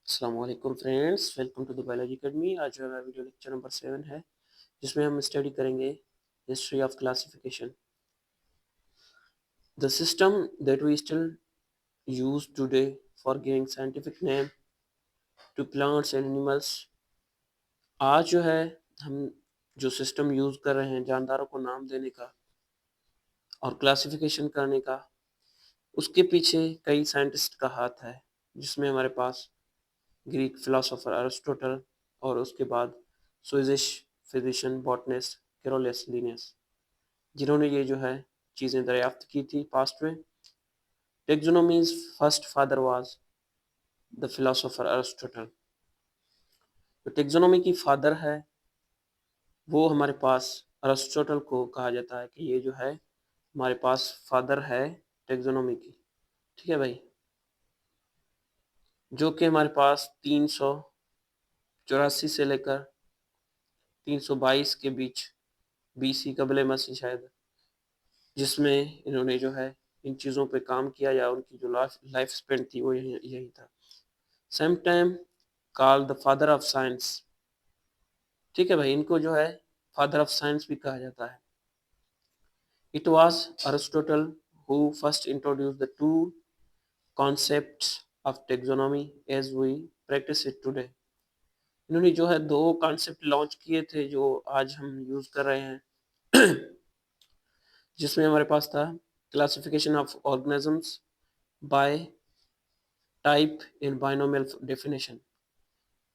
अस्सलाम वालेकुम friends, welcome to the biology academy. आज हमारा वीडियो लेक्चर नंबर 7 है, जिसमें हम स्टडी करेंगे history of classification. The system that we still use today for giving scientific name to plants and animals. आज जो है हम जो सिस्टम यूज कर रहे हैं जानदारों को नाम देने का और क्लासिफिकेशन करने का, उसके पीछे कई साइंटिस्ट का हाथ है, जिसमें हमारे पास ग्रीक फिलोसोफर अरिस्टोटल और उसके बाद Swedish physician botanist Carolus Linnaeus, जिन्होंने ये जो है चीज़ें दरियाफ्त की थी पास्ट में। Taxonomy's first father was the philosopher Aristotle. तो टेक्सोनोमी की फादर है वो हमारे पास अरिस्टोटल को कहा जाता है कि ये जो है हमारे पास फादर है टेक्सोनोमी की। ठीक है भाई, जो कि हमारे पास 384 से लेकर 322 के बीच बीसी कबले मसीह शायद, जिसमें इन्होंने जो है इन चीज़ों पे काम किया या उनकी जो लाइफ स्पेन थी वो यही था। Same time called the father of science. ठीक है भाई, इनको जो है फादर ऑफ साइंस भी कहा जाता है। It was Aristotle who first introduce the two concepts of taxonomy as we practise it today. इन्होंने जो है दो कॉन्सेप्ट लॉन्च किए थे जो आज हम यूज कर रहे हैं, जिसमें हमारे पास था classification of organisms bye type in binomial definition,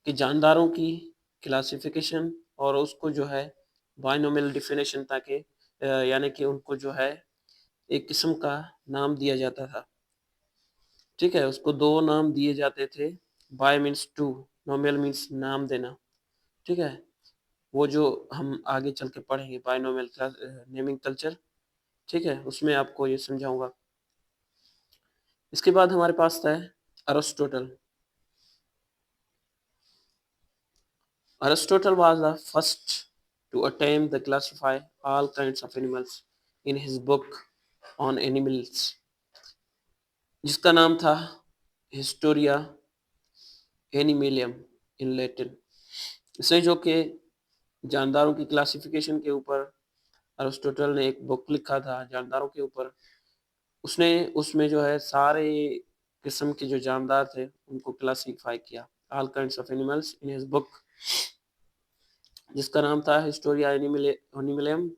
कि जानदारों की क्लासिफिकेशन और उसको जो है बाइनोमियल डेफिनेशन, ताकि यानी कि उनको जो है एक किस्म का नाम दिया जाता था। ठीक है, उसको दो नाम दिए जाते थे। Bi means two, nomial means नाम देना। ठीक है, वो जो हम आगे चल के पढ़ेंगे बाइनोमियल नेमिंग कल्चर। ठीक है, उसमें आपको ये समझाऊंगा। इसके बाद हमारे पास था Aristotle. Aristotle was the first to attempt to classify all kinds of animals in his book on animals, जिसका नाम था हिस्टोरिया एनिमेलियम इन लैटिन। इसे जो कि जानदारों की क्लासिफिकेशन के ऊपर अरिस्टोटल ने एक बुक लिखा था जानदारों के ऊपर। उसने उसमें जो है सारे किस्म के जो जानदार थे उनको क्लासिफाई किया, all kinds of animals in his book, जिसका नाम था हिस्टोरिया एनिमिलियम,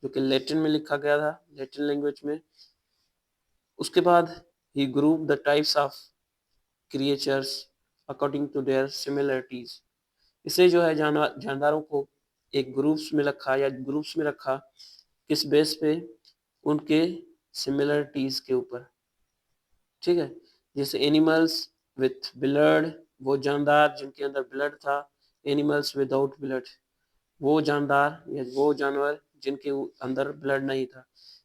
जो कि लैटिन में लिखा गया था, लैटिन लैंग्वेज में। उसके बाद ही group the types of creatures according to their similarities. इसे जो है जानदारों को एक ग्रुप्स में रखा या ग्रुप्स में रखा, किस बेस पे? उनके सिमिलरिटीज के ऊपर। ठीक है, जैसे एनिमल्स विथ ब्लड, वो जानदार जिनके अंदर ब्लड था। एनिमल्स विदाउट ब्लड, वो जानदार या वो जानवर जिनके अंदर ब्लड नहीं था।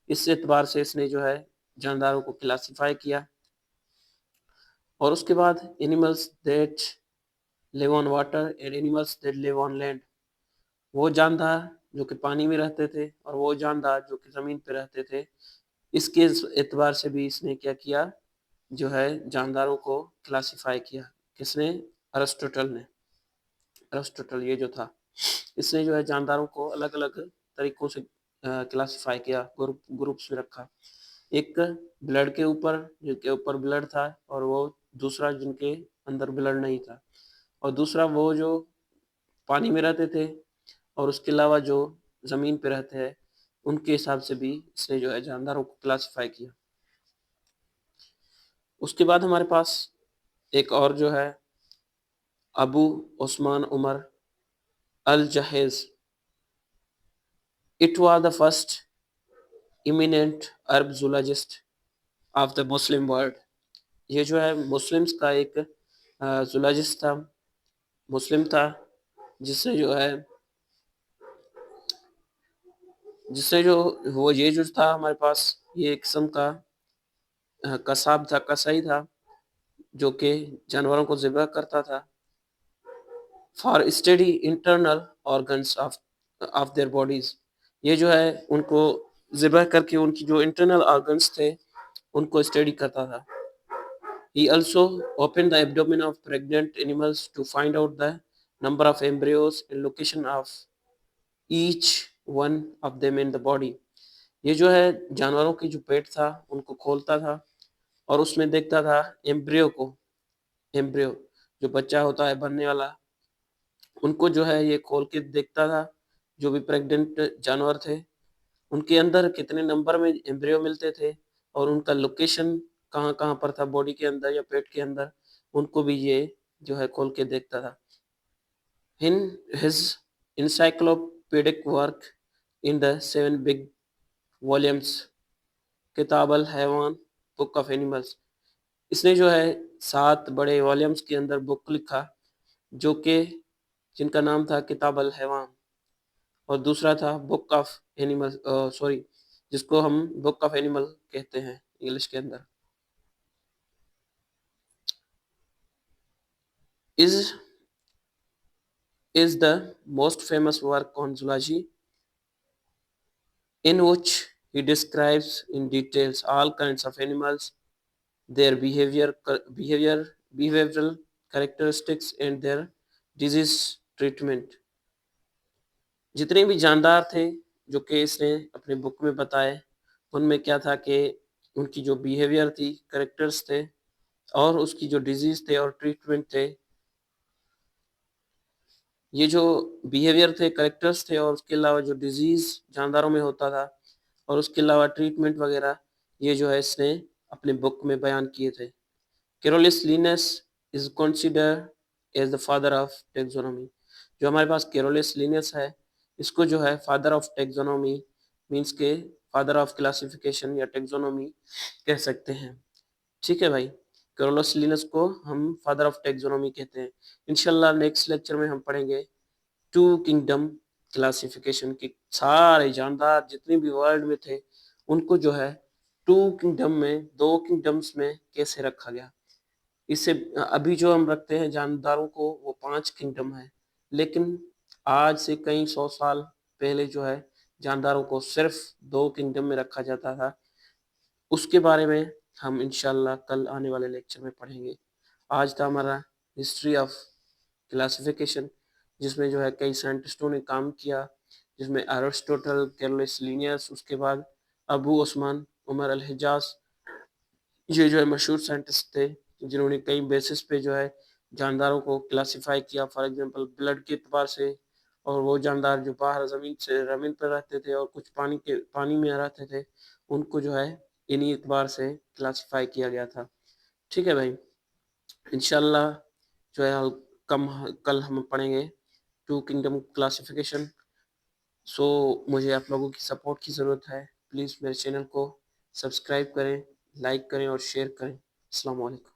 इस एतबार से इसने जो है जानदारों को क्लासिफाई किया। और उसके बाद animals that live on water and animals that live on land, वो जानदार जो कि पानी में रहते थे और वो जानदार जो कि ज़मीन पे रहते थे। इसके एतबार से भी इसने क्या किया, जो है जानदारों को क्लासिफाई किया। किसने? अरिस्टोटल ने। अरिस्टोटल ये जो था, इसने जो है जानदारों को अलग अलग तरीकों से क्लासिफाई किया, ग्रुप्स में रखा। एक ब्लड के ऊपर, जिनके ऊपर ब्लड था, और वो दूसरा जिनके अंदर ब्लड नहीं था, और दूसरा वो जो पानी में रहते थे, और उसके अलावा जो ज़मीन पे रहते हैं, उनके हिसाब से भी इसने जो है जानदारों को क्लासिफाई किया। उसके बाद हमारे पास एक और जो है Abu Usman Umar al Jahiz. It was the first eminent Arab zoologist of the Muslim world. ये जो है मुस्लिम्स का एक जूलॉजिस्ट था, मुस्लिम था, जिससे जो है जिससे जो वो ये जो था हमारे पास, ये एक किस्म का कसाब था, कसाई था, जो कि जानवरों को ज़िब्ह करता था for study internal organs of their bodies. ये जो है उनको ज़िब्ह करके उनकी जो इंटरनल ऑर्गन्स थे उनको स्टडी करता था। He also opened the abdomen of pregnant animals to find out the number of embryos and location of each one of them in the body. ये जो है जानवरों की जो पेट था उनको खोलता था और उसमें देखता था एम्ब्रियो को, एम्ब्रियो जो बच्चा होता है बनने वाला, उनको जो है ये खोल के देखता था। जो भी प्रेग्नेंट जानवर थे उनके अंदर कितने नंबर में एम्ब्रियो मिलते थे और उनका लोकेशन कहाँ कहाँ पर था बॉडी के अंदर या पेट के अंदर, उनको भी ये जो है खोल के देखता था। In his encyclopedic work in the 7 big volumes किताब अल हैवान बुक ऑफ एनिमल्स, इसने जो है 7 बड़े वॉल्यूम्स के अंदर बुक लिखा जो कि जिनका नाम था किताब अल हैवान और दूसरा था बुक ऑफ एनिमल्स, सॉरी, जिसको हम बुक ऑफ एनिमल कहते हैं इंग्लिश के अंदर। is the most famous work on zoology in which he describes in details all kinds of animals, their behavioral characteristics and their disease treatment। जितने भी जानदार थे जो कि इसने अपने बुक में बताए, उनमें क्या था कि उनकी जो बिहेवियर थी, करेक्टर्स थे और उसकी जो डिजीज थे और ट्रीटमेंट थे। ये जो बिहेवियर थे, करेक्टर्स थे और उसके अलावा जो डिजीज जानदारों में होता था और उसके अलावा ट्रीटमेंट वगैरह, ये जो है इसने अपने बुक में बयान किए थे। Carolus Linnaeus is considered as the father of taxonomy. जो हमारे पास कैरोलिस लिनस है, इसको जो है फादर ऑफ टेक्सोनॉमी मीन्स के फादर ऑफ क्लासिफिकेशन या टेक्सोनॉमी कह सकते हैं। ठीक है भाई, कैरोलिस लिनस को हम फादर ऑफ टेक्सोनॉमी कहते हैं। इंशाल्लाह नेक्स्ट लेक्चर में हम पढ़ेंगे टू किंगडम क्लासिफिकेशन की। सारे जानदार जितने भी वर्ल्ड में थे उनको जो है टू किंगडम में, 2 किंगडम्स में कैसे रखा गया। इससे अभी जो हम रखते हैं जानदारों को वो 5 किंगडम है, लेकिन आज से कई 100 साल पहले जो है जानदारों को सिर्फ 2 किंगडम में रखा जाता था। उसके बारे में हम इंशाल्लाह कल आने वाले लेक्चर में पढ़ेंगे। आज था हमारा हिस्ट्री ऑफ क्लासिफिकेशन, जिसमें जो है कई साइंटिस्टों ने काम किया, जिसमें एरिस्टोटल, कैरोलिस लिनियस, उसके बाद अबू उस्मान उमर अल हिजाज, ये जो है मशहूर साइंटिस्ट थे जिन्होंने कई बेसिस पे जो है जानदारों को क्लासिफाई किया। फॉर एग्जांपल ब्लड के एतबार से, और वो जानदार जो बाहर ज़मीन पर रहते थे और कुछ पानी में रहते थे, उनको जो है इन्हीं एतबार से क्लासिफाई किया गया था। ठीक है भाई, इंशाल्लाह जो है कल हम पढ़ेंगे टू किंगडम क्लासिफिकेशन। सो मुझे आप लोगों की सपोर्ट की ज़रूरत है। प्लीज़ मेरे चैनल को सब्सक्राइब करें, लाइक करें और शेयर करें। अस्सलाम वालेकुम।